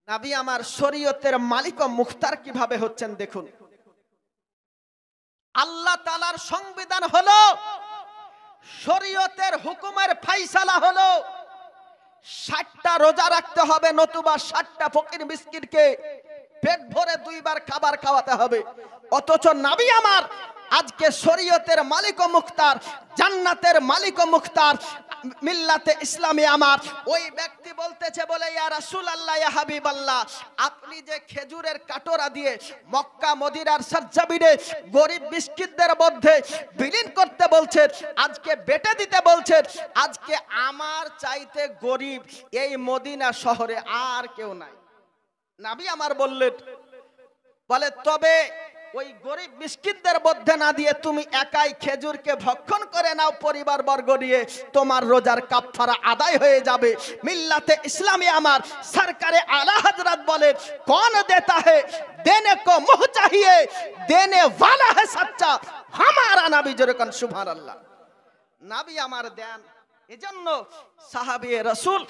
নবী আমার শরীয়তের মালিক ও মুখতার কিভাবে হচ্ছেন দেখুন। আল্লাহ তাআলার সংবিধান হলো, শরীয়তের হুকুমের ফায়সালা হলো 60টা রোজা রাখতে হবে, নতুবা 60টা ফকির মিসকিনকে পেট ভরে 2 বার খাবার খাওয়াতে হবে। অথচ নবী আমার আজকে শরীয়তের মালিক ও মুখতার, জান্নাতের মালিক ও মুখতার, মিল্লাতে ইসলামী আমার ওই ব্যক্তি বলতেছে বলে, ইয়া রাসূলুল্লাহ, ইয়া হাবিবাল্লাহ, আপনি যে খেজুরের কাটোরা দিয়ে মক্কা মদিনার সরজমিনে গরিব মিসকিনদের মধ্যে বিলীন করতে বলছেন, আজকে বেটে দিতে বলছেন, আজকে আমার চাইতে গরিব এই মদিনা শহরে আর কেউ নাই। নবী আমার বললেন, বলে তবে ওই গরিব মিসকিনদের মধ্যে না দিয়ে তুমি একাই খেজুরকে ভক্ষণ করে নাও পরিবার বর্গ নিয়ে, তোমার রোজার কাফারা আদায় হয়ে যাবে। মিল্লাতে ইসলামী আমার সরকারে আলা হযরত বলেন, কौन देता है देने को मुँह चाहिए, देने वाला है सच्चा हमारा नबी। যেরকম সুবহানাল্লাহ। নবী আমার দেন, এজন্য সাহাবী রাসূল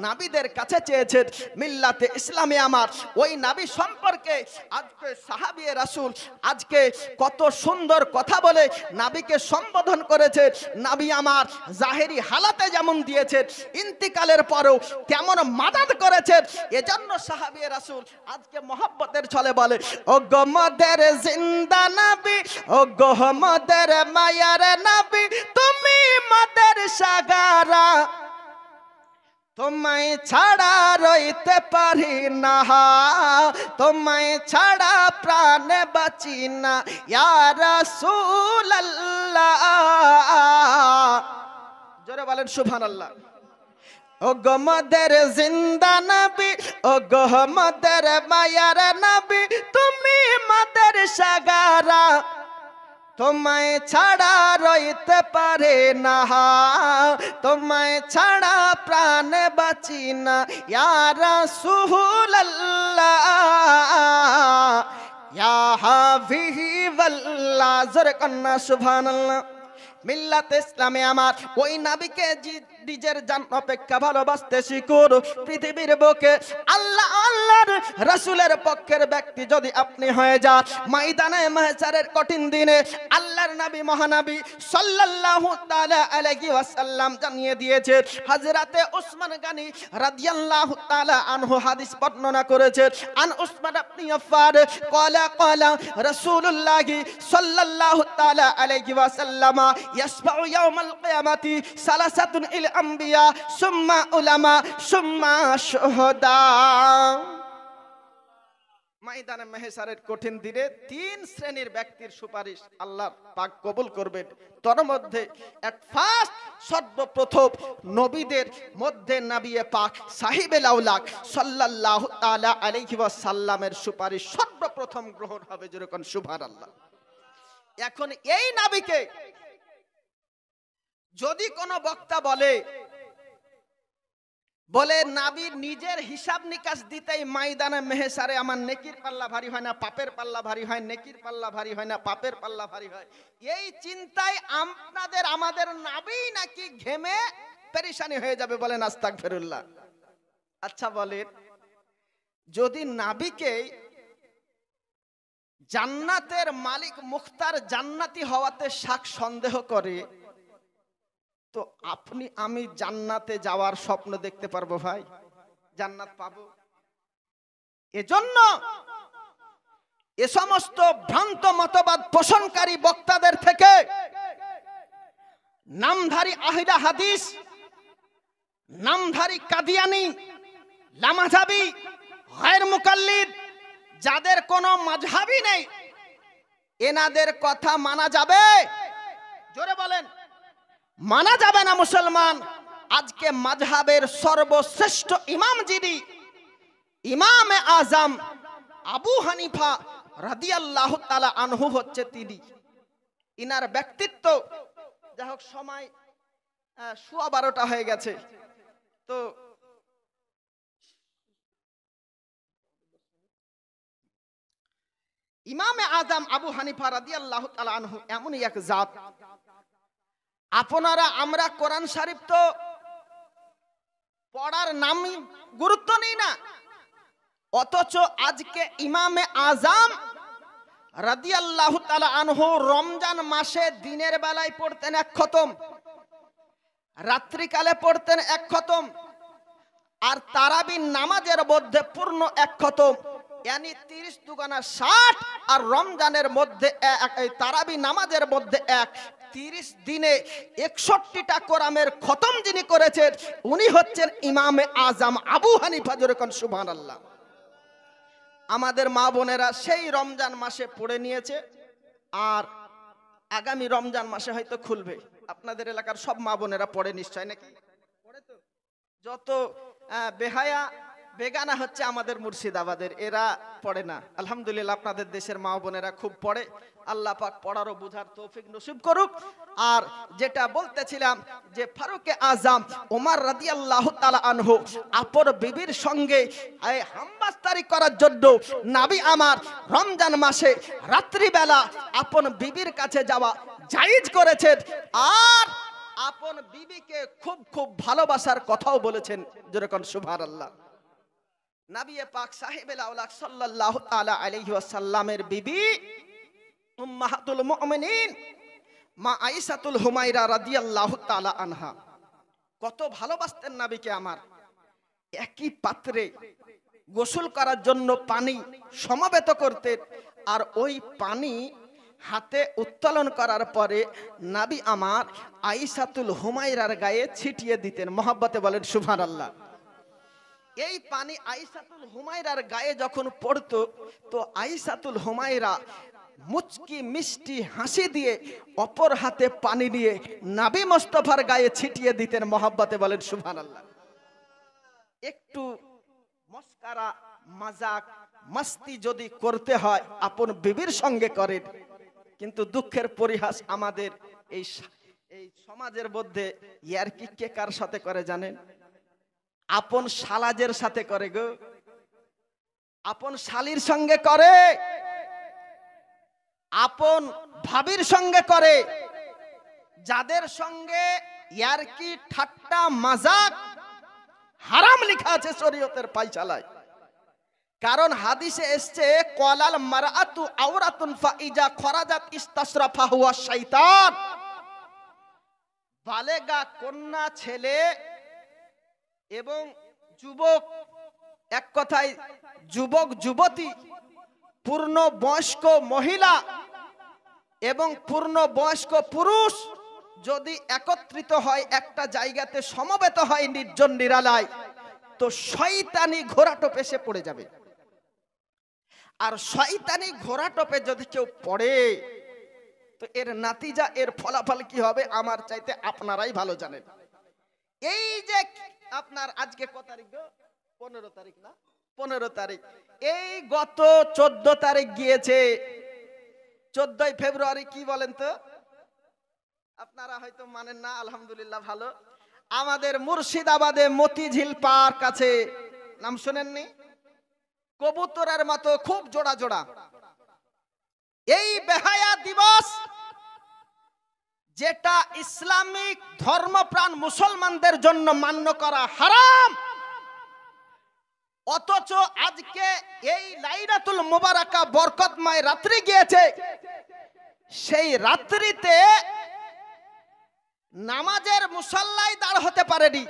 নবীদের কাছে চেয়েছেন। মিল্লাতে ইসলামী আমার ওই নবী সম্পর্কে আজকে সাহাবী রাসূল আজকে কত সুন্দর কথা বলে নবীকে সম্বোধন করেছে। নবী আমার জাহেরি হালাতে যেমন দিয়েছেন, ইন্তিকালের পরেও তেমন মাদাদ করেছেন। এজন্য সাহাবী রাসূল আজকে মহব্বতের ছলে বলে, ও গো মোদের জিন্দা নবী, ও গো মোদের মায়ার নবী, তুমি মোদের সাগারা, তোমায় ছাড়া রইতে পারি না, তোমায় ছাড়া প্রাণে বাঁচি না, ইয়া রাসূলুল্লাহ। জোরে বলেন সুবহানাল্লাহ। ও গো মোদের জিন্দা নবী, ও গো মোদের মায়ার নবী, তুমি মোদের সাগারা, তোমায় ছাড়া রইতে পারে না, তোমায় ছাড়া প্রাণে বাঁচি না, ইয়া রাসূলুল্লাহ, ইয়া হাবিবাল্লাহ। জোরে কন্না সুবহানাল্লাহ। মিল্লাতে ইসলামে আমার ওই নবীকে নিজের জান অপেক্ষা ভালোবাসতে শিখুন। পৃথিবীর বুকে আল্লাহ আল্লাহর রাসূলের পক্ষের ব্যক্তি যদি আপনি হয়ে যান, ময়দানে মাহশারের কঠিন দিনে আল্লাহর নবী মহানবী সাল্লাল্লাহু তাআলা আলাইহি ওয়াসাল্লাম জানিয়ে দিয়েছে। হযরতে উসমান গনি রাদিয়াল্লাহু তাআলা আনহু হাদিস বর্ণনা করেছেন, আন উসমান ইবনে আফফান ক্বালা ক্বালা রাসূলুল্লাহ সাল্লাল্লাহু তাআলা আলাইহি ওয়াসাল্লাম ইয়াসবাউ ইয়াউমাল কিয়ামাতি সালাসাতুন ইল আম্বিয়া সুম্মা উলামা সুম্মা শুহাদা। ময়দানে মাহশারের কঠিন দিনে 3 শ্রেণীর ব্যক্তির সুপারিশ আল্লাহ পাক কবুল করবেন। তার মধ্যে এক ফার্স্ট সর্বপ্রথম নবীদের মধ্যে নবী পাক সাহিবুল আওলাক সাল্লাল্লাহু তাআলা আলাইহি ওয়াসাল্লামের সুপারিশ সর্বপ্রথম গ্রহণ হবে। যেরকম সুবহানাল্লাহ। এখন এই নবীকে যদি কোনো বক্তা বলে নবীর নিজের হিসাব নিকাশ দিতেই ময়দানে মাহশারে আমার নেকির পাল্লা ভারী হয় না, পাপের পাল্লা ভারী হয়, নেকির পাল্লা ভারী হয় না, পাপের পাল্লা ভারী হয়, এই চিন্তায় আপনাদের আমাদের নবী নাকি ঘেমে পেরেশানি হয়ে যাবে, বলেন আস্তাগফিরুল্লাহ। আচ্ছা বলেন, যদি নবীকে জান্নাতের মালিক মুখতার জান্নাতি হওয়াতে শাক সন্দেহ করে, তো আপনি আমি জান্নাতে যাওয়ার স্বপ্ন দেখতে পারবো ভাই? জান্নাত পাবো? এজন্য এ সমস্ত ভ্রান্ত মতবাদ পোষণকারী বক্তাদের থেকে নামধারী আহলে হাদিস, নামধারী কাদিয়ানি, লামাযাবি, গায়র মুকাল্লিদ, যাদের কোনো মাযহাবই নেই, এনাদের কথা মানা যাবে? জোরে বলেন। মানা যাবে না মুসলমান। আজকে মাযহাবের সর্বশ্রেষ্ঠ ইমাম যিনি, ইমামে আজম আবু হানিফা রাদিয়াল্লাহু তাআলা আনহু হচ্ছে তিনি। ইনার ব্যক্তিত্ব, যাই হোক সময় 12:15 হয়ে গেছে, তো ইমামে আজম আবু হানিফা রাদিয়াল্লাহু তাআলা আনহু এমনই এক জাত। আপনারা আমরা কোরআন শরীফ তো পড়ার নাম গুরুত্ব নেই না, অথচ আজকে ইমামে আজম রাদিয়াল্লাহু তাআলা আনহু রমজান মাসে দিনের বেলায় পড়তেন এক খতম, রাত্রিকালে পড়তেন এক খতম, আর তারাবির নামাজের মধ্যে পূর্ণ এক খতম, यानी 30 দুগুণা 60, আর রমজানের মধ্যে তারাবি নামাজের মধ্যে 30 দিনে 61টা কোরআনের খতম যিনি করেছেন উনি হচ্ছেন ইমামে আজম আবু হানিফা। যেরকম সুবহানাল্লাহ। আমাদের মা বোনেরা সেই রমজান মাসে পড়ে নিয়েছে, আর আগামী রমজান মাসে হয়তো খুলবে। আপনাদের এলাকার সব মা বোনেরা পড়ে নিশ্চয় নাকি? পড়ে তো। যত বেহায়া বেগানা হচ্ছে আমাদের মুর্শিদাবাদের, এরা পড়ে না। আলহামদুলিল্লাহ আপনাদের দেশের মা বোনেরা খুব পড়ে। আল্লাহ পাক পড়ার ও বুঝার তৌফিক নসিব করুক। আর যেটা বলতেছিলাম যে ফারুকে আজম ওমর রাদিয়াল্লাহু তাআলা আনহু আপর বিবির সঙ্গে হামবাস্তারি করার জন্য নবী আমার রমজান মাসে রাত্রিবেলা আপন বিবির কাছে যাওয়া জায়েজ করেছেন, আর আপন বিবিকে খুব খুব ভালোবাসার কথাও বলেছেন। যেরকম সুবহানাল্লাহ। নবী পাক সাহেবে আওলাদ সাল্লাল্লাহু তাআলা আলাইহি ওয়াসাল্লামের বিবি উম্মাহাতুল মুমিনিন মা আয়েশাতুল হুমায়রা রাদিয়াল্লাহু তাআলা আনহা কত ভালোবাসতেন নবীকে আমার। একই পাত্রে গোসল করার জন্য পানি সমাবেত করতেন, আর ওই পানি হাতে উত্তোলন করার পরে নবী আমার আয়েশাতুল হুমায়রার গায়ে ছিটিয়ে দিতেন। মহব্বতে বলেন সুবহানাল্লাহ। এই পানি আয়েশাতুল হুমায়রার গায়ে যখন পড়তো তো আয়েশাতুল হুমায়রা মুচকি মিষ্টি হাসি দিয়ে অপর হাতে পানি নিয়ে নবী মুস্তাফার গায়ে ছিটিয়ে দিতেন। মহব্বতে বলেন সুবহানাল্লাহ। একটু মস্কারা মজাক মস্তি যদি করতে হয় আপন বিবির সঙ্গে করেন, কিন্তু দুঃখের পরিহাস আমাদের এই সমাজের মধ্যে ইয়ারকি কে কার সাথে করে জানেন? আপন শালাজের সাথে করে গো, আপন শালির সঙ্গে করে, আপন ভাবির সঙ্গে করে। যাদের সঙ্গে ইয়ারকি ঠাট্টা মাজাক হারাম লেখা আছে শরীয়তের পায়চালায়। কারণ হাদিসে এসছে ক্বালাল মারআতু আওরাতুন ফাইজা খরাজাত ইস্তাশরাফা হুয়া শাইতান। বালেগা কন্যা ছেলে এবং যুবক, এক কথায় যুবক যুবতী, পূর্ণ বয়স্ক মহিলা এবং পূর্ণ বয়স্ক পুরুষ যদি একত্রিত হয় একটা জায়গাতে সমবেত হয় নির্জন নিরালায়, তো শয়তানি ঘোড়াটোপে এসে পড়ে যাবে। আর শয়তানি ঘোড়াটোপে যদি কেউ পড়ে তো এর নাতিজা, এর ফলাফল কি হবে আমার চাইতে আপনারাই ভালো জানেন। এই যে আপনার আজকে কত তারিখ? 15 তারিখ না? 15 তারিখ। এই গত 14 তারিখ গিয়েছে, 14 ফেব্রুয়ারি। কি বলেন তো? আপনারা হয়তো মানেন না। আলহামদুলিল্লাহ ভালো। আমাদের মুর্শিদাবাদে মতিঝিল পার্ক আছে, নাম শুনেননি? কবুতরের মতো খুব জোড়া জোড়া। এই বেহায়া দিবস যেটা ইসলামিক ধর্মপ্রাণ মুসলমানদের জন্য মান্য করা হারাম, অথচ আজকে এই লাইলাতুল মুবারাকা বরকতময় রাত্রি গিয়েছে, সেই রাত্রিতে নামাজের মুসাল্লায় দাঁড় হতে পারেনি,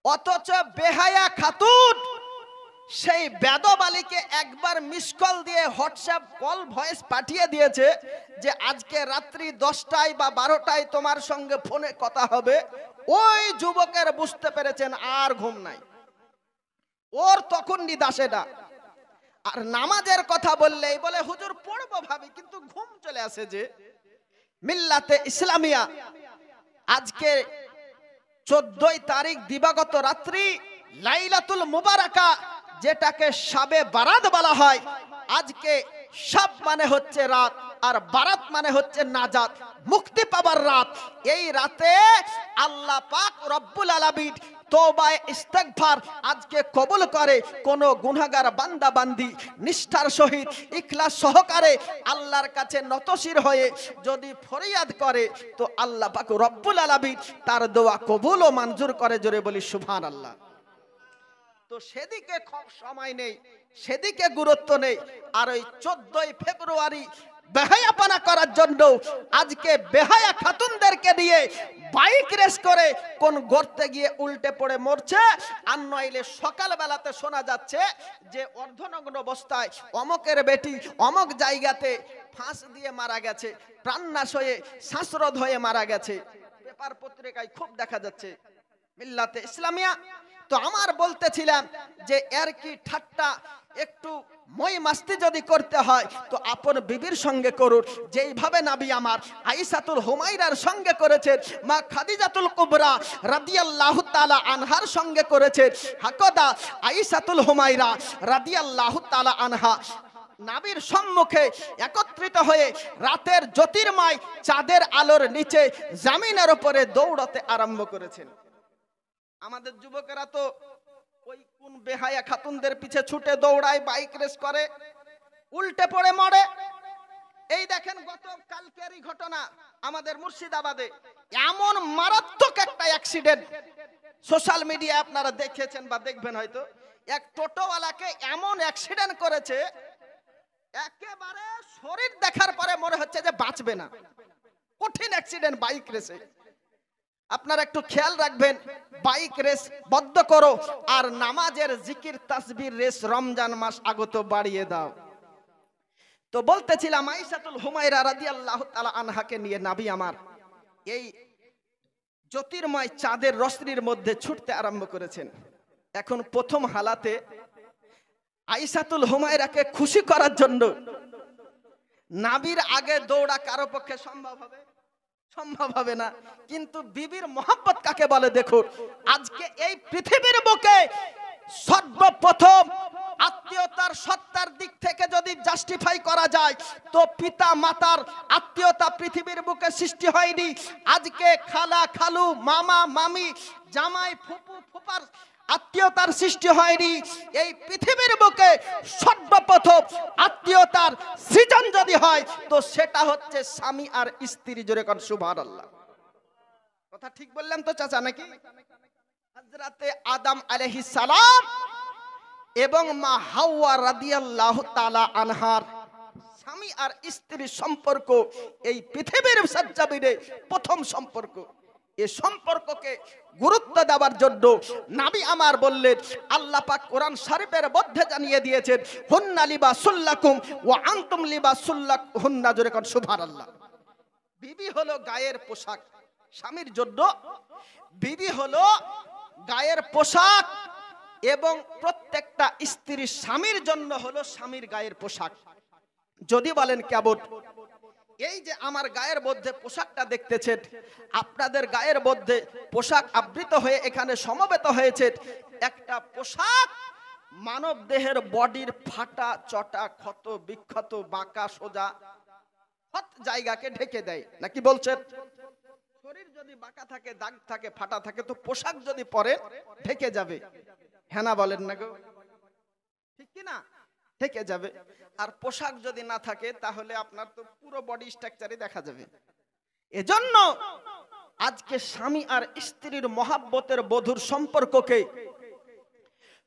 অথচ বেহায়া খাতুন সেই বেদবালিকে একবার মিস কল দিয়ে হোয়াটসঅ্যাপ কল ভয়েস পাঠিয়ে দিয়েছে যে আজকে রাত্রি 10টায় বা 12টায় তোমার সঙ্গে ফোনে কথা হবে। ওই যুবকের বুঝতে পেরেছেন আর ঘুম নাই, ওর তখন নিদাসে না। আর নামাজের কথা বললেই বলে হুজুর পড়বো ভাবি, কিন্তু ঘুম চলে আসে। যে মিল্লাতে ইসলামিয়া আজকে 14 তারিখ দিবাগত রাত্রি লাইলাতুল মুবারাকা, যেটাকে শাবে বারাত বলা হয়। আজকে শাব মানে হচ্ছে রাত, আর বারাত মানে হচ্ছে নাজাত, মুক্তি পাবার রাত। এই রাতে আল্লাহ পাক রব্বুল আলামিন তওবা ইস্তেগফার আজকে কবুল করে। কোন গুনাহগার বান্দা বান্দি নিষ্ঠার সহিত ইখলাস সহকারে আল্লাহর কাছে নতশির হয়ে যদি ফরিয়াদ করে তো আল্লাহ পাক রব্বুল আলামিন তার দোয়া কবুল ও মঞ্জুর করে। জোরে বলি সুবহানাল্লাহ। তো সেদিকে সময় নেই, সেদিকে গুরুত্ব নেই। আর ওই 14ই ফেব্রুয়ারি বেহায়াপনা করার জন্য আজকে বেহায়া খাতুনদেরকে দিয়ে বাইক রেস করে কোন গর্তে গিয়ে উল্টে পড়ে মরছে। আর নইলে সকালবেলাতে শোনা যাচ্ছে যে অর্ধনগ্ন অবস্থায় অমকের বেটি অমক জায়গাতে ফাঁস দিয়ে মারা গেছে, প্রাণনাশ হয়ে শ্বাসরোধ হয়ে মারা গেছে। পেপার পত্রিকায় খুব দেখা যাচ্ছে। মিল্লাতে ইসলামিয়া তো আমার বলতেছিলাম যে এর কি ঠাট্টা একটু মই মাস্তি যদি করতে হয় তো আপন বিবির সঙ্গে করুন, যেইভাবে নবী আমার আয়েশাতুল হুমায়রার সঙ্গে করেছেন, মা খাদিজাতুল কুবরা রাদিয়াল্লাহু তাআলা আনহার সঙ্গে করেছেন। হাকদা আয়েশাতুল হুমায়রা রাদিয়াল্লাহু তাআলা আনহা নবীর সম্মুখে একত্রিত হয়ে রাতের জ্যোতির্ময় চাঁদের আলোর নিচে জমিনের উপরে দৌড়াতে আরম্ভ করেছেন। আমাদের যুবকেরা তো ওই কোন বেহায়া খাতুনদের পিছে ছুটে দৌড়ায়, বাইক রেস করে, উল্টে পড়ে মরে। এই দেখেন গত কালকেরই ঘটনা আমাদের মুর্শিদাবাদে, এমন মারাত্মক একটা অ্যাক্সিডেন্ট সোশ্যাল মিডিয়ায় আপনারা দেখেছেন বা দেখবেন হয়তো। এক টোটোওয়ালাকে এমন অ্যাক্সিডেন্ট করেছে, একেবারে শরীর দেখার পরে মনে হচ্ছে যে বাঁচবে না। কঠিন অ্যাক্সিডেন্ট বাইক রেসে। আপনারা একটু খেয়াল রাখবেন, বাইক রেস বন্ধ করো আর নামাজের জিকির তাসবির রেস রমজান মাস আগত বাড়িয়ে দাও। তো বলতেছিলাম আয়েশাতুল হুমায়রা রাদিয়াল্লাহু তাআলা আনহাকে নিয়ে নবী আমার এই জ্যোতির্ময় চাঁদের রশ্মির মধ্যে ছুটতে আরম্ভ করেছেন। এখন প্রথম হালাতে আয়েশাতুল হুমায়রাকে খুশি করার জন্য নবীর আগে দৌড়া কারো পক্ষে সম্ভব হবে? সম্ভব হবে না। কিন্তু বিবির মহব্বত কাকে বলে দেখুন। আজকে এই পৃথিবীর বুকে সর্বপ্রথম আত্মীয়তার সত্তার দিক থেকে যদি জাস্টিফাই করা যায় তো পিতা মাতার আত্মীয়তা পৃথিবীর বুকে সৃষ্টি হয়নি। আজকে খালা খালু মামা মামি জামাই ফুপু ফুপার আত্মীয়তার সৃষ্টি হয়নি। এই পৃথিবীর বুকে সর্বপ্রথম আত্মীয়তার সৃজন যদি হয় তো সেটা হচ্ছে স্বামী আর স্ত্রী। জোরে কোন সুবহানাল্লাহ। কথা ঠিক বললাম তো চাচা নাকি? হযরতে আদম আলাইহিস সালাম এবং মা হাওয়া রাদিয়াল্লাহু তাআলা আনহার স্বামী আর স্ত্রীর সম্পর্ক এই পৃথিবীর সজ্জাবিরে প্রথম সম্পর্ক। এই সম্পর্ককে গুরুত্ব দেওয়ার জন্য নবী আমার বললেন, আল্লাহ পাক কোরআন শরীফের মধ্যে জানিয়ে দিয়েছেন, হুন্না লিবাসুল লাকুম ওয়া আনতুম লিবাসুল লাহুন্না। জোরে কোন সুবহানাল্লাহ। বিবি হলো গায়ের পোশাক স্বামীর জন্য, বিবি হলো গায়ের পোশাক এবং প্রত্যেকটা স্ত্রী স্বামীর জন্য হলো স্বামীর গায়ের পোশাক। যদি বলেন কেমন? এই যে আমার গায়ের মধ্যে পোশাকটা দেখতেছেন, আপনাদের গায়ের মধ্যে পোশাক আবৃত হয়ে এখানে সমবেত হয়েছে। একটা পোশাক মানব দেহের বডির ফাটা চটা ক্ষত বিক্ষত বাঁকা সোজা সব জায়গাকে ঢেকে দেয়, নাকি বলছেন? শরীর যদি বাঁকা থাকে, দাগ থাকে, ফাটা থাকে তো পোশাক যদি পরে ঢেকে যাবে। হ্যাঁ না বলেন না গো? ঠিক কি না? ঢেকে যাবে। আর পোশাক যদি না থাকে তাহলে আপনার তো পুরো বডি স্ট্রাকচারই দেখা যাবে। এজন্য আজকে স্বামী আর স্ত্রীর মহাব্বতের বধুর সম্পর্ককে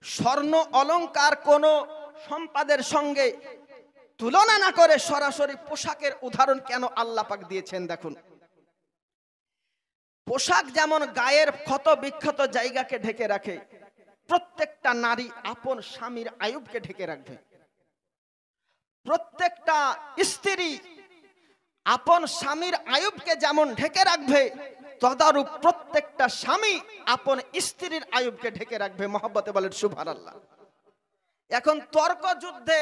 স্বর্ণ অলংকার কোন সম্পদের সঙ্গে তুলনা না করে সরাসরি পোশাকের উদাহরণ কেন আল্লাহ পাক দিয়েছেন দেখুন। পোশাক যেমন গায়ের ক্ষত বিক্ষত জায়গাকে ঢেকে রাখে, প্রত্যেকটা নারী আপন স্বামীর আয়ুবকে ঢেকে রাখবে। প্রত্যেকটা স্ত্রী আপন স্বামীর আয়ুবকে যেমন ঢেকে রাখবে, তদারূপ প্রত্যেকটা স্বামী আপন স্ত্রীর আয়ুবকে ঢেকে রাখবে। মহব্বতে বলেন সুবহানাল্লাহ। এখন তর্ক যুদ্ধে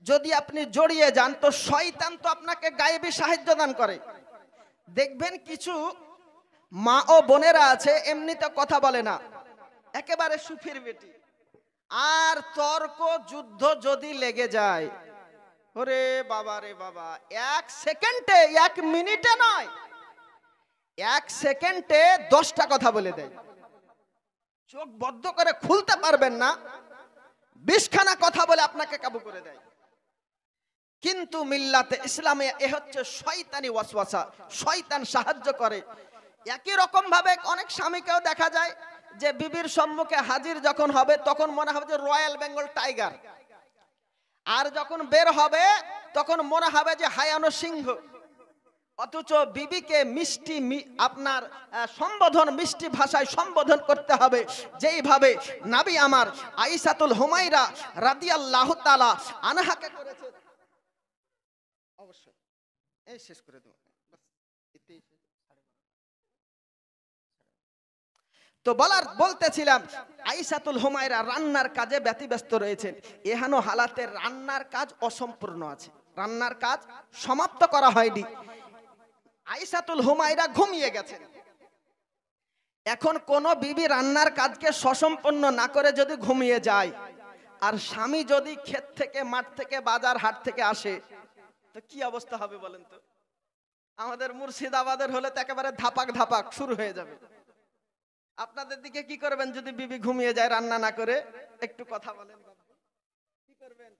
যদি আপনি জড়িয়ে যান তো শয়তান তো আপনাকে গায়েবী সাহায্য দান করে। দেখবেন কিছু মা ও বোনেরা আছে এমনিতে কথা বলে না, একেবারে সুফির বেটি। আর তর্ক যুদ্ধ যদি লেগে যায়, ওরে বাবা রে বাবা, এক সেকেন্ডে, এক মিনিটে নয়, এক সেকেন্ডে 10টা কথা বলে দেয়। চোখ বদ্ধ করে খুলতে পারবেন না, 20খানা কথা বলে আপনাকে কাবু করে দেয়। কিন্তু মিল্লাতে ইসলামে এ হচ্ছে শয়তানি ওয়াসওয়াসা, শয়তান সাহায্য করে। একই রকম ভাবে অনেক স্বামীকেও দেখা যায় যে বিবির সম্মুখে হাজির যখন হবে তখন মনে হবে যে রয়্যাল বেঙ্গল টাইগার, আর যখন বের হবে তখন মনে হবে যে হায়ানো সিংহ। অথচ বিবিকে মিষ্টি আপনার সম্বোধন, মিষ্টি ভাষায় সম্বোধন করতে হবে, যেইভাবে নবী আমার আয়েশাতুল হুমায়রা রাদিয়াল্লাহু তাআলা আনহাকে করেছে। অবশ্যই এই শেষ করে দেব। তো বলতেছিলাম আয়েশাতুল হুমায়রা রান্নার কাজে ব্যতিব্যস্ত রয়েছেন। এহানো হালাতে রান্নার কাজ অসম্পূর্ণ আছে, রান্নার কাজ সমাপ্ত করা হয়নি। আয়েশাতুল হুমায়রা ঘুমিয়ে গেছেন। এখন কোন বিবি রান্নার কাজকে সসম্পন্ন না করে যদি ঘুমিয়ে যায়, আর স্বামী যদি ক্ষেত থেকে, মাঠ থেকে, বাজার হাট থেকে আসে, তো কি অবস্থা হবে বলেন তো? আমাদের মুর্শিদাবাদের হলে তো একেবারে ধাপাক ধাপাক শুরু হয়ে যাবে। আপনাদের দিকে কি করবেন যদি বিবি ঘুমিয়ে যায় রান্না না করে? একটু কথা বলেন, কি করবেন?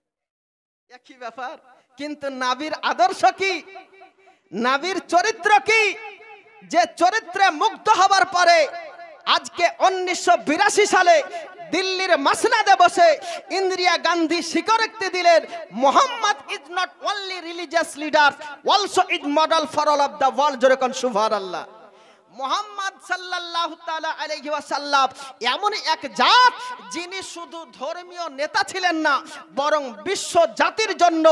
একই ব্যাপার। কিন্তু নবীর আদর্শ কি, নবীর চরিত্র কি, যে চরিত্রে মুগ্ধ হবার পরে আজকে 1982 সালে দিল্লির মাসনাদে বসে ইন্দিরা গান্ধী স্বীকারোক্তি দিলেন, Mohammad is not only religious leader, also is model for all of the world. যেরকম সুবহানাল্লাহ। মুহাম্মদ সাল্লাল্লাহু তাআলা আলাইহি ওয়াসাল্লাম এমন এক জাত যিনি শুধু ধর্মীয় নেতা ছিলেন না, বরং বিশ্ব জাতির জন্য,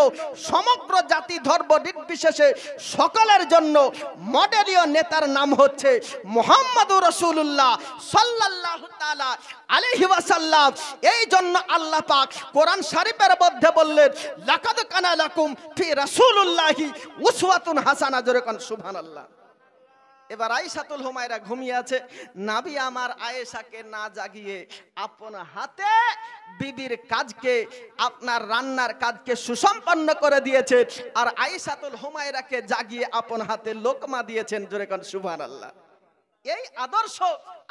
সমগ্র জাতি ধর্ম নির্বিশেষে সকলের জন্য মডেলীয় নেতার নাম হচ্ছে মুহাম্মদুর রাসূলুল্লাহ সাল্লাল্লাহু তাআলা আলাইহি ওয়াসাল্লাম। এই জন্য আল্লাহ পাক কোরআন শরীফের মধ্যে বললেন, লাকাদ কানা লাকুম ফি রাসূলুল্লাহি উসওয়াতুন হাসানাহ। যেরকম সুবহানাল্লাহ। এবার আয়েশাতুল হুমায়রা ঘুমিয়ে আছে, নবী আমার আয়েশাকে না জাগিয়ে আপন হাতে বিবির কাজকে, আপনার রান্নার কাজকে সুসম্পন্ন করে দিয়েছে, আর আয়েশাতুল হুমায়রাকে জাগিয়ে আপন হাতে লোকমা দিয়েছেন। জোরে কোন সুবহানাল্লাহ। এই আদর্শ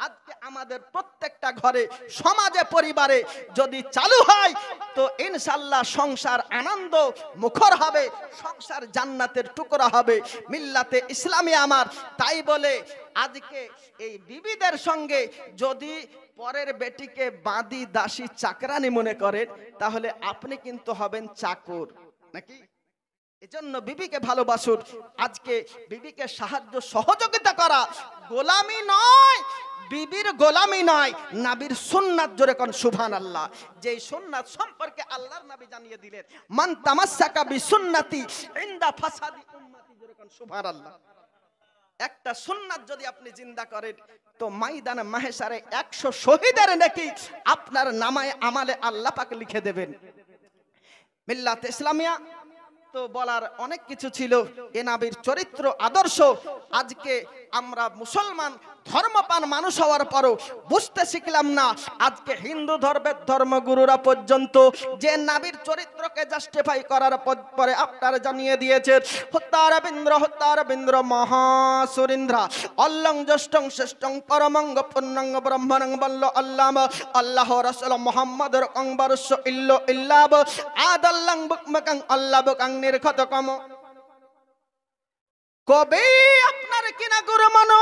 আজকে আমাদের প্রত্যেকটা ঘরে, সমাজে, পরিবারে যদি চালু হয় তো ইনশাআল্লাহ সংসার আনন্দ মুখর হবে, সংসার জান্নাতের টুকরা হবে। মিল্লাতে ইসলামী আমার। তাই বলে আজকে এই বিবিদের সঙ্গে যদি পরের বেটিকে বাঁধি, দাসী, চাকরানি মনে করেন, তাহলে আপনি কিন্তু হবেন চাকর, নাকি? এজন্য বিবিকে ভালোবাসুন। আজকে বিবিকে সাহায্য সহযোগিতা করা গোলামি নয়, বিবির গোলামি নয়, নবীর সুন্নাত। জোরে কোন সুবহানাল্লাহ। যেই সুন্নাত সম্পর্কে আল্লাহর নবী জানিয়ে দিলেন, মান তামাসসাকা বিসুন্নতি ইনদা ফাসাদি উম্মতি। জোরে কোন সুবহানাল্লাহ। একটা সুন্নাত যদি আপনি জিন্দা করেন তো ময়দানে মাহশারে 100 শহীদের নেকি আপনার নামায় আমালে আল্লাহ পাক লিখে দেবেন। মিল্লাতে ইসলামিয়া। তো বলার অনেক কিছু ছিল, এ নবীর চরিত্র, আদর্শ। আজকে আমরা মুসলমান ধর্মপান মানুষ হওয়ার পরও বুঝতে শিখলাম না। আজকে হিন্দু ধর্মের ধর্মগুরুরা পর্যন্ত যে নবীর চরিত্রকে জাস্টিফাই করার পরে আপনারা জানিয়ে দিয়েছেন, হত্যারবিন্দ্র মহাসুরিন্দ্রা অল্লং জ্যেষ্ঠং শ্রেষ্ঠং পরমঙ্গ পুণ্যঙ্গ ব্রহ্মণং বল্ল আল্লাম আল্লাহ রাসূল মুহাম্মদুর কংবরস্য ইল্লো ইল্লাব আদাল্লাং বুকমাকাং আল্লাহ বুকাং নির্ঘতকম। কবে আপনার কিনা গুরু মানো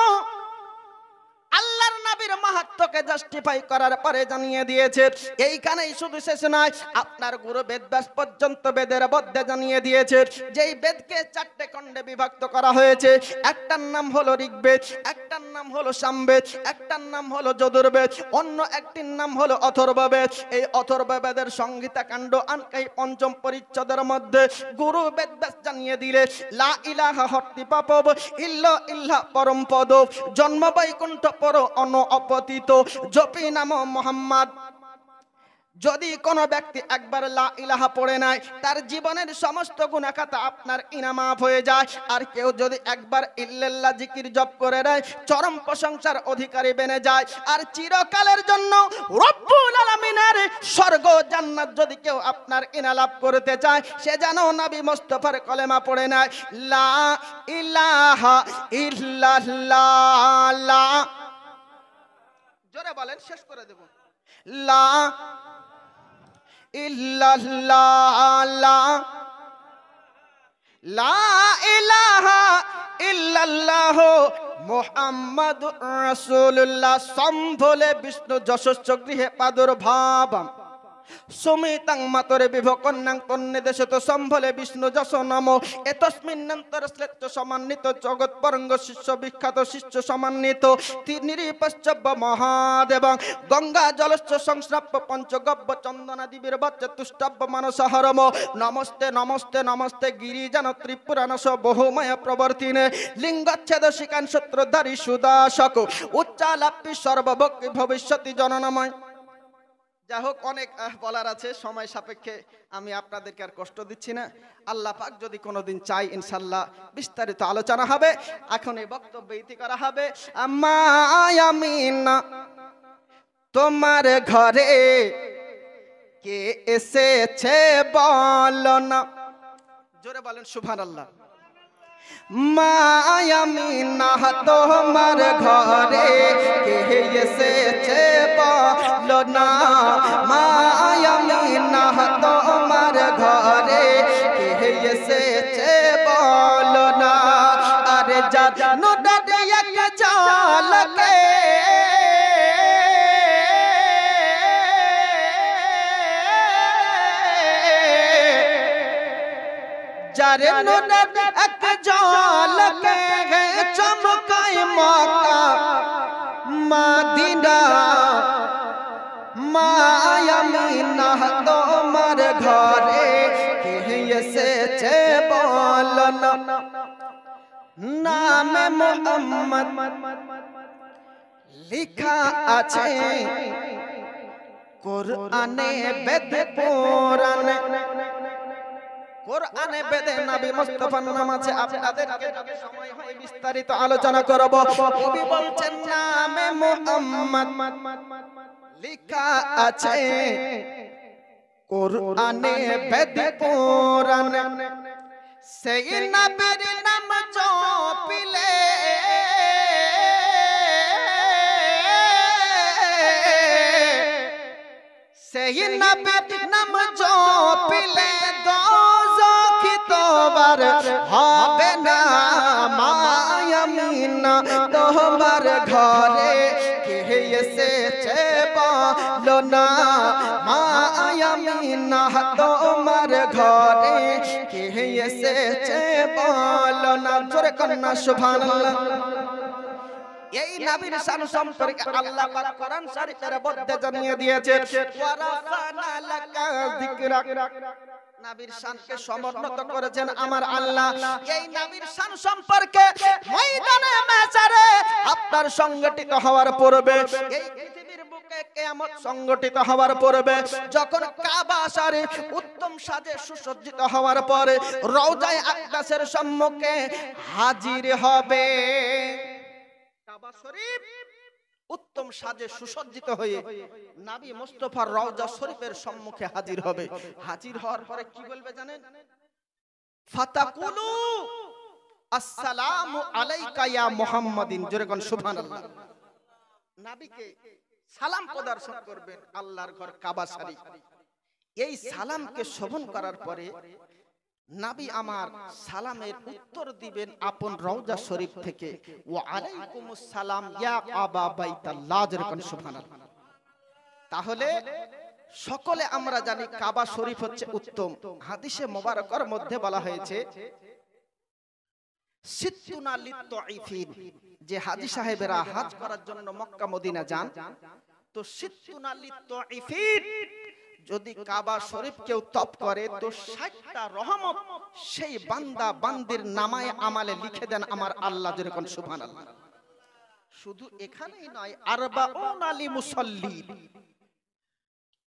আল্লাহর নবীর মাহাত্ম্যকে জাস্টিফাই করার পরে জানিয়ে দিয়েছে। এইখানেই শুধু শেষ নয়, আপনার গুরু বেদব্যাস পর্যন্ত বেদের মধ্যে জানিয়ে দিয়েছে যেই বেদকে 4টে খণ্ডে বিভক্ত করা হয়েছে। একটার নাম হলো ঋগ্বেদ, একটার নাম হলো সামবেদ, একটার নাম হলো যজুর্বেদ, অন্য একটির নাম হলো অথর্ববেদ। এই অথর্ববেদের সংহিতা কাণ্ড আনকাই 5ম পরিচ্ছেদের মধ্যে গুরু বেদব্যাস জানিয়ে দিলে, লা ইলাহা হত্যি পাপব ইল্লা ইল্লা পরম পদ, জন্ম বৈকুণ্ঠ পর অন অপতিত, জপি নাম মোহাম্মদ। যদি কোন ব্যক্তি একবার লা ইলাহা পড়ে নাই, তার জীবনের সমস্ত গুনাহ খাতা আপনার ইনামাফ হয়ে যায়। আর কেউ যদি একবার ইল্লাল্লাহ জিকির জপ করে নেয়, চরম প্রশংসার অধিকারী বেনে যায়। আর চিরকালের জন্য রব্বুল আলামিনের স্বর্গ জান্নাত যদি কেউ আপনার ইনালাভ করতে চায়, সে যেন নবী মুস্তাফার কলেমা পড়ে নেয়, লা ইলাহা ইল্লাল্লাহ। লা, জোরে বলেন, শেষ করে দেব। লা ইল্লাল্লাহ, লা ইলাহা ইল্লাল্লাহ মুহাম্মাদুর রাসূলুল্লাহ সম্ভলে বিষ্ণু যশস্য গৃহে প্রাদুর্ভাবম সুমিতাং মাতরে বিভকন্যাং তন্নিদেশত সম্ভলে বিষ্ণু যশ নম এতস্মিন্নন্তর শ্রেষ্ঠ সমন্বিত জগৎ পরঙ্গ শিষ্য বিখ্যাত শিষ্য সমন্বিত নিরিপশ্চব্য মহাদেব গঙ্গা জলস্য সংস্রাপ্য পঞ্চগব্য চন্দনাদি বীরবচ্চ তুষ্টব্য মানসহরম নমস্তে নমস্তে নমস্তে গিরিজন ত্রিপুরানস বহুময় প্রবর্তিনে লিঙ্গচ্ছেদ শিকান সূত্রধারী সুদাসক উচ্চালাপি সর্বভক্তি ভবিষ্যতি জননময়। যাই হোক, অনেক বলার আছে, সময় সাপেক্ষে আমি আপনাদেরকে আর কষ্ট দিচ্ছি না। আল্লাহ পাক যদি কোনোদিন চাই ইনশাল্লাহ বিস্তারিত আলোচনা হবে। এখন এই বক্তব্য ইতি করা হবে। আম্মা আমিনা তোমার ঘরে কে এসেছে বলো না, জোরে বলেন সুবহানাল্লাহ। মা আমিনা তোমার ঘরে কে এসেছে বলো না, মা আমিনা তোমার ঘরে কে এসেছে বলো না। আরে জানো দাদা এক ঝলকে যারে নদত এক ঝলকে চমকায় মক্কা মদিনা, মা আমিনা তোমার ঘরে কে এসেছে বলো না। নামে মুহাম্মদ লেখা আছে কোরআনে বেদ পুরাণে, কোরআনে বেদে নবী মুস্তাফার নাম আছে। আপনাদেরকে যদি সময় হয় বিস্তারিত আলোচনা করব। কবি বলছেন নামে মুহাম্মদ লেখা আছে কোরআনে বেদ পুরাণে, সেই নবীর নাম জপিলে সেই নবীর নাম জপিলে দোজখে তোবার হবে না। মা আমিনা তোমার ঘরে কে এসেছে বলো না, মা আমিনা তোমার ঘরে কে এসেছে বলো না। জোরে কন্যা সুবহানাল্লাহ। এই নবীর শান সম্পর্কে আল্লাহ পাক কোরআন শরীফের মধ্যে জানিয়ে দিয়েছে, ওয়ারাফানা লাকা যিকরাক। নবীর শানকে সমুন্নত করেছেন আমার আল্লাহ। এই নবীর শান সম্পর্কে ময়দানে মাশারে আপনার সংগঠিত হওয়ার পূর্বে, এই পৃথিবীর বুকে কিয়ামত সংগঠিত হওয়ার পূর্বে, যখন কাবা শরীফ উত্তম সাজে সুসজ্জিত হওয়ার পরে রওজায়ে আকদাসের সম্মুখে হাজির হবে, কাবা শরীফ উত্তম সাজে সুসজ্জিত হয়ে নবী মুস্তাফার রওজা শরীফের সম্মুখে হাজির হবে। হাজির হওয়ার পরে কি বলবে জানেন? ফাতাকুলু আসসালামু আলাইকা ইয়া মুহাম্মাদিন। জোরে কোন সুবহানাল্লাহ। নবীকে সালাম প্রদর্শন করবেন আল্লাহর ঘর কাবা শরীফ। এই সালামকে শ্রবণ করার পরে নবী আমার সালামের উত্তর দিবেন আপন রওজা শরীফ থেকে, ওয়া আলাইকুমুস সালাম ইয়া আবা বাইতুল্লাহ। জোরে কোন সুবহানাল্লাহ। তাহলে সকলে আমরা জানি কাবা শরীফ হচ্ছে উত্তম। হাদিসে মোবারকের মধ্যে বলা হয়েছে সিত্তুনা লিত্তাইফিন, যে হাজী সাহেবেরা হজ করার জন্য মক্কা মদিনা যান, তো সিত্তুনা লিত্তাইফিন যদি কাবা শরীফ কেউ তপ করে তো 60টা রহমত সেই বান্দা বান্দির নামায়ে আমালে লিখে দেন আমার আল্লাহ। জোরে কোন সুবহানাল্লাহ। শুধু এখানেই নয়, আরবাউনা লি মুসাল্লি,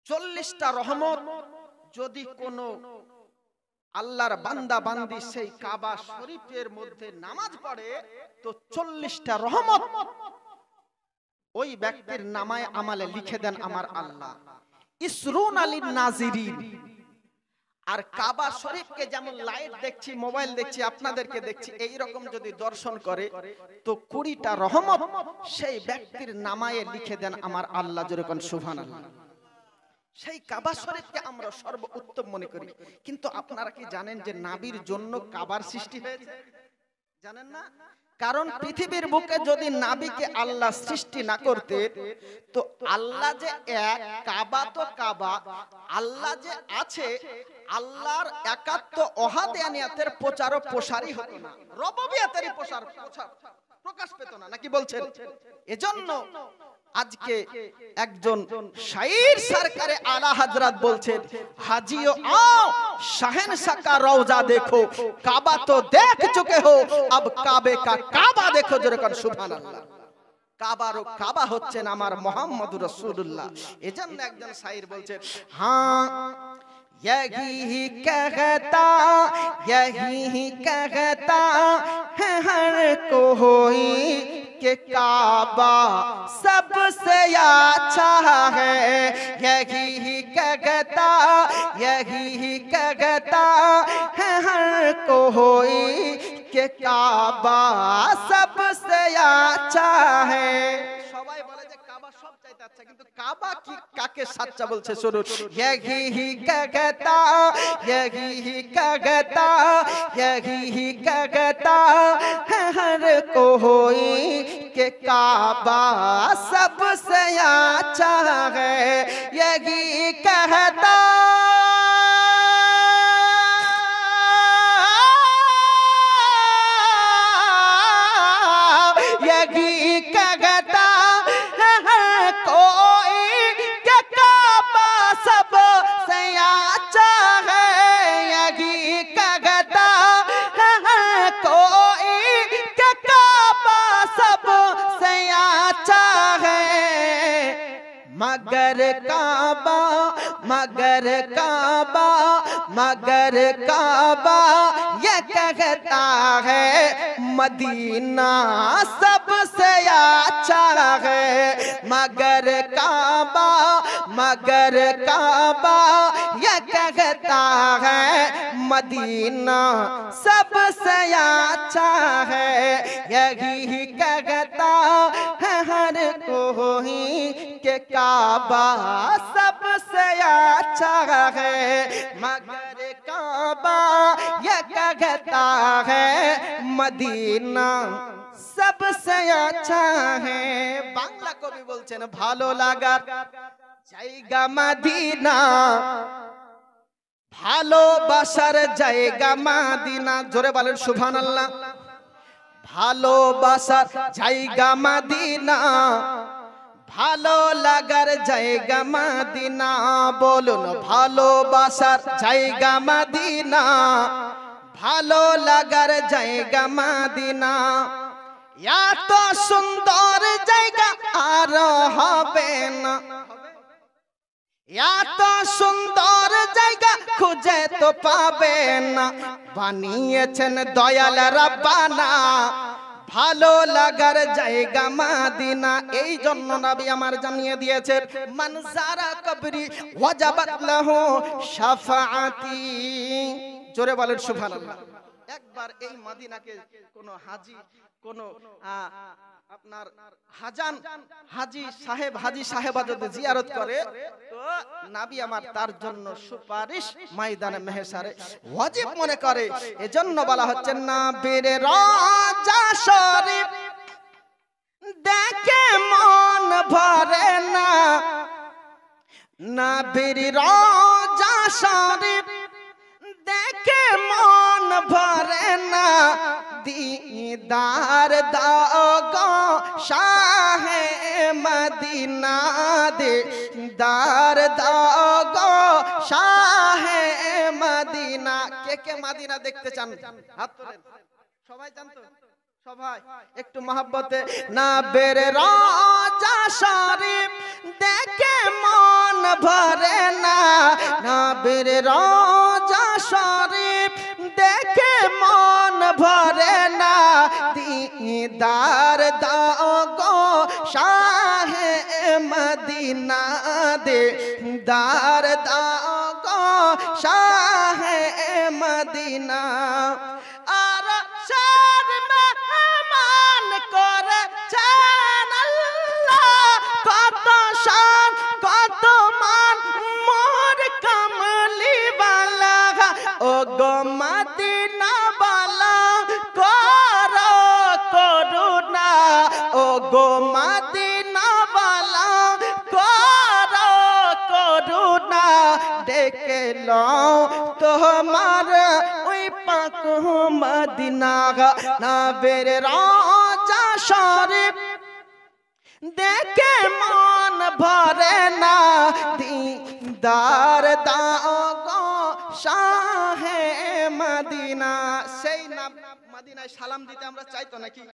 40টা রহমত যদি কোন আল্লাহর বান্দা বান্দি সেই কাবা শরীফের মধ্যে নামাজ পড়ে তো 40টা রহমত ওই ব্যক্তির নামায়ে আমালে লিখে দেন আমার আল্লাহ। ইসরুন আলিন নাজিরিন। আর কাবা শরীফকে যেমন লাইট দেখছি, মোবাইল দেখছি, আপনাদেরকে দেখছি, এই রকম যদি দর্শন করে তো 20টা রহমত সেই ব্যক্তির নামায়ে লিখে দেন আমার আল্লাহ। জোরে কোন সুবহানাল্লাহ। সেই কাবা শরীফকে আমরা সর্বোত্তম মনে করি, কিন্তু আপনারা কি জানেন যে নবীর জন্য কাবার সৃষ্টি হয়েছে? জানেন না? কারণ পৃথিবীর বুকে যদি নাবিকে আল্লাহ সৃষ্টি না করতেন তো আল্লাহ যে এক, কাবা তো কাবা, আল্লাহ যে আছে, আল্লাহর একাত্ম ওহাদানিয়াতের প্রচার ও প্রসারই হতো না, রুবুবিয়াতেরই প্রকাশ পেত না, নাকি বলছেন? এজন্য আজকে একজন শাইর সরকারে আলা হযরত বলছেন, হাজিও আও শাহেনশাহ কা রওজা দেখো, কাবা তো দেখ চুকে হো, আব কাবে কা কাবা দেখো। জোরে কর সুবহানাল্লাহ। কাবার কাবা হচ্ছেন আমার মুহাম্মদুর রাসূলুল্লাহ। এজন্য একজন শাইর বলছেন, হ্যাঁ यही कहता है हर कोई के काबा सबसे अच्छा है। यही कहता है हर कोई के काबा सबसे अच्छा है। সবাই বলে যে কাবা সব চাইতে আচ্ছা, কিন্তু কাবা কি কাকে সাচ্চা বলছে শুনুন। यही कहता है हर कोई के काबा सबसे अच्छा है। यही कहता मगर काबा ये कहता है मदीना सबसे अच्छा है। मगर काबा ये कहता है मदीना सबसे अच्छा है। यही कहता है हर कोई के काबा सबसे अच्छा है। मगर काबा ये कहता है मदीना सबसे अच्छा है। বাংলা কবি বলছেন, ভালো লাগার জায়গা মদিনা, ভালোবাসার জায়গা মদিনা। জোরে বলেন সুবহানাল্লাহ। ভালোবাসার জায়গা মদিনা, ভালো লাগার জায়গা মদিনা। বলুন ভালোবাসার জায়গা মদিনা, ভালো লাগার জায়গা মদিনা। এত সুন্দর জায়গা আর হবে না, এত সুন্দর জায়গা খুঁজে তো পাবে না। বানিয়েছেন দয়াল রাব্বানা ভালো লাগার জায়গা মদিনা। এই জন্য নবী আমার জানিয়ে দিয়েছেন, মান যারা কবরি ওয়াজাবাত লাহু শাফাআতি। জোরে বলেন সুবহানাল্লাহ। একবার এই মদিনাকে কোন হাজী, কোন আপনার হাজী সাহেবা যদি জিয়ারত করে তো নবী আমার তার জন্য সুপারিশ ময়দানে মেহশারে ওয়াজিব মনে করে। এজন্য বলা হচ্ছে নবীর রওজা শরীফ দেখে মন ভরে না, নবীর রওজা শরীফ দেখে মন ভরে না। दीदार दाओ गो शाहे मदीना, दीदार दाओ गो शाहे मदीना। কে মদিনা দেখতে চান হাত তোলেন। সবাই চান তো? সবাই একটু মহব্বতে। নবীর রওজা শরীফ দেখে মন ভরে না, নবীর রওজা শরীফ দেখে মন ভরে না। दीदार दाओ गो शाहे मदीना, दीदार दाओ गो शाहे मदीना। আর শার মেহমান করেছেন আল্লাহ, কত শান কত মান মোর কমলি বালা। ও গো মদিনা বালা করো গাও তোমার ওই পাক মদিনা নবীর রওজা শরীফ দেখে মন ভরে না দিদার দাও গো শাহে মদিনা। সেই মদিনায় সালাম দিতে আমরা চাইতো নাকি?